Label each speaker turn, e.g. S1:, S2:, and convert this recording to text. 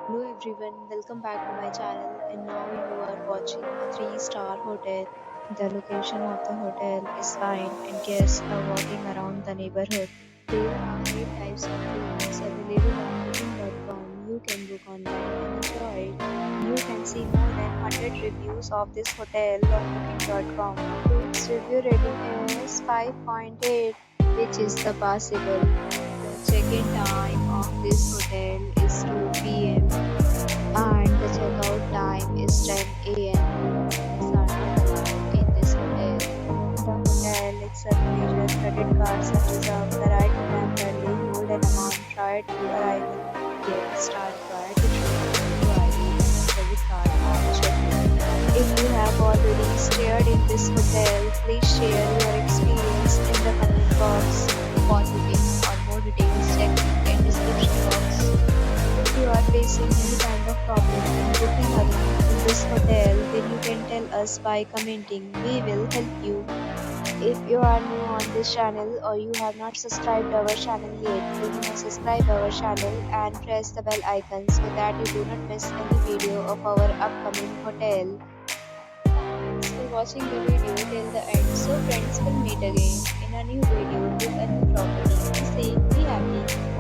S1: Hello everyone, welcome back to my channel and now you are watching a 3-star hotel. The location of the hotel is fine and guests are walking around the neighborhood. There are 8 types of rooms available on booking.com. You can book online and enjoy it. You can see more than 100 reviews of this hotel on booking.com. Its review rating is 5.8, which is the passable. The check-in time of this hotel is 2 p.m. and the checkout time is 10 a.m. Pets are not allowed in this hotel. The hotel accepts major credit cards and reserves the right to temporarily hold an amount prior to arrival. Guests are required to show photo ID and credit card on check-in. If you have already stayed in this hotel, please share your experience in the comment box. For booking or more details, check link in description box. If you are facing any kind of problem in booking a room in this hotel, then you can tell us by commenting. We will help you. If you are new on this channel or you have not subscribed our channel yet, then you must subscribe our channel and press the bell icon so that you do not miss any video of our upcoming hotel. Thanks for watching the video till the end. So friends, will meet again in a new video with a new property. Be safe, be happy.